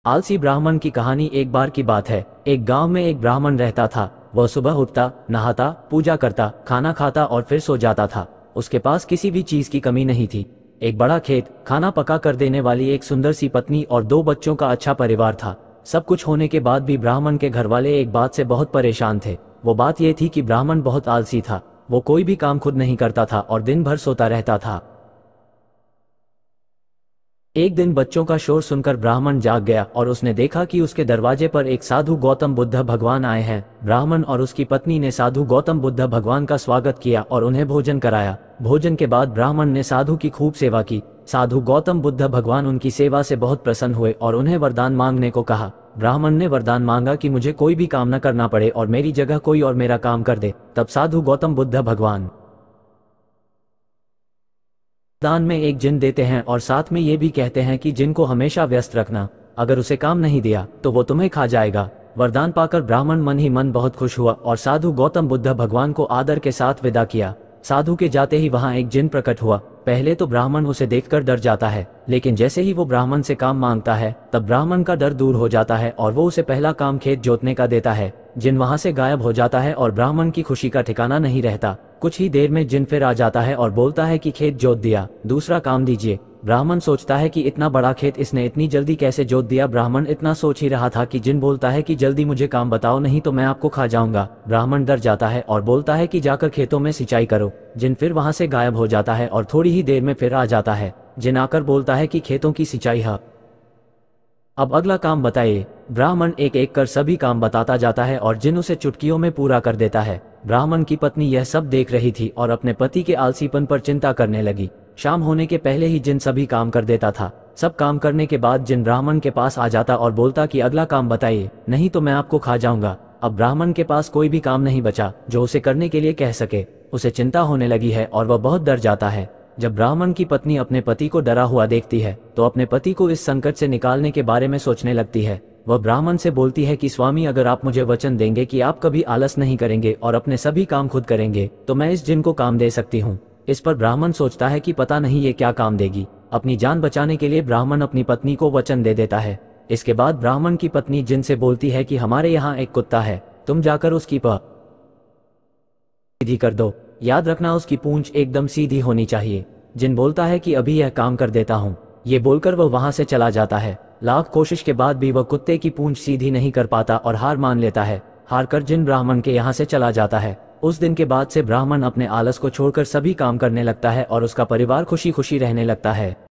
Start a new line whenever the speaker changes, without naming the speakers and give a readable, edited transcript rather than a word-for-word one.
आलसी ब्राह्मण की कहानी। एक बार की बात है, एक गांव में एक ब्राह्मण रहता था। वह सुबह उठता, नहाता, पूजा करता, खाना खाता और फिर सो जाता था। उसके पास किसी भी चीज की कमी नहीं थी। एक बड़ा खेत, खाना पका कर देने वाली एक सुंदर सी पत्नी और 2 बच्चों का अच्छा परिवार था। सब कुछ होने के बाद भी ब्राह्मण के घरवाले एक बात से बहुत परेशान थे। वो बात यह थी कि ब्राह्मण बहुत आलसी था। वो कोई भी काम खुद नहीं करता था और दिन भर सोता रहता था। एक दिन बच्चों का शोर सुनकर ब्राह्मण जाग गया और उसने देखा कि उसके दरवाजे पर एक साधु गौतम बुद्ध भगवान आए हैं। ब्राह्मण और उसकी पत्नी ने साधु गौतम बुद्ध भगवान का स्वागत किया और उन्हें भोजन कराया। भोजन के बाद ब्राह्मण ने साधु की खूब सेवा की। साधु गौतम बुद्ध भगवान उनकी सेवा से बहुत प्रसन्न हुए और उन्हें वरदान मांगने को कहा। ब्राह्मण ने वरदान मांगा कि मुझे कोई भी काम न करना पड़े और मेरी जगह कोई और मेरा काम कर दे। तब साधु गौतम बुद्ध भगवान दान में एक जिन देते हैं और साथ में ये भी कहते हैं कि जिन को हमेशा व्यस्त रखना, अगर उसे काम नहीं दिया तो वो तुम्हें खा जाएगा। वरदान पाकर ब्राह्मण मन ही मन बहुत खुश हुआ और साधु गौतम बुद्ध भगवान को आदर के साथ विदा किया। साधु के जाते ही वहां एक जिन प्रकट हुआ। पहले तो ब्राह्मण उसे देखकर डर जाता है, लेकिन जैसे ही वो ब्राह्मण से काम मांगता है तब ब्राह्मण का डर दूर हो जाता है और वो उसे पहला काम खेत जोतने का देता है। जिन वहां से गायब हो जाता है और ब्राह्मण की खुशी का ठिकाना नहीं रहता। कुछ ही देर में जिन फिर आ जाता है और बोलता है कि खेत जोत दिया, दूसरा काम दीजिए। ब्राह्मण सोचता है कि इतना बड़ा खेत इसने इतनी जल्दी कैसे जोत दिया। ब्राह्मण इतना सोच ही रहा था कि जिन बोलता है कि जल्दी मुझे काम बताओ, नहीं तो मैं आपको खा जाऊंगा। ब्राह्मण डर जाता है और बोलता है कि जाकर खेतों में सिंचाई करो। जिन फिर वहां से गायब हो जाता है और थोड़ी ही देर में फिर आ जाता है। जिन आकर बोलता है कि खेतों की सिंचाई है, अब अगला काम बताइए। ब्राह्मण एक एक कर सभी काम बताता जाता है और जिन उसे चुटकियों में पूरा कर देता है। ब्राह्मण की पत्नी यह सब देख रही थी और अपने पति के आलसीपन पर चिंता करने लगी। शाम होने के पहले ही जिन सभी काम कर देता था। सब काम करने के बाद जिन ब्राह्मण के पास आ जाता और बोलता कि अगला काम बताइए, नहीं तो मैं आपको खा जाऊंगा। अब ब्राह्मण के पास कोई भी काम नहीं बचा जो उसे करने के लिए कह सके। उसे चिंता होने लगी है और वह बहुत डर जाता है। जब ब्राह्मण की पत्नी अपने पति को डरा हुआ देखती है तो अपने पति को इस संकट से निकालने के बारे में सोचने लगती है। वह ब्राह्मण से बोलती है कि स्वामी, अगर आप मुझे वचन देंगे कि आप कभी आलस नहीं करेंगे और अपने सभी काम खुद करेंगे तो मैं इस जिन को काम दे सकती हूँ। इस पर ब्राह्मण सोचता है कि पता नहीं ये क्या काम देगी। अपनी जान बचाने के लिए ब्राह्मण अपनी पत्नी को वचन दे देता है। इसके बाद ब्राह्मण की पत्नी जिन से बोलती है कि हमारे यहाँ एक कुत्ता है, तुम जाकर उसकी सीधी कर दो। याद रखना उसकी पूंछ एकदम सीधी होनी चाहिए। जिन बोलता है कि अभी यह काम कर देता हूँ। ये बोलकर वह वहां से चला जाता है। लाख कोशिश के बाद भी वह कुत्ते की पूंछ सीधी नहीं कर पाता और हार मान लेता है। हार कर जिन ब्राह्मण के यहाँ से चला जाता है। उस दिन के बाद से ब्राह्मण अपने आलस को छोड़कर सभी काम करने लगता है और उसका परिवार खुशी खुशी रहने लगता है।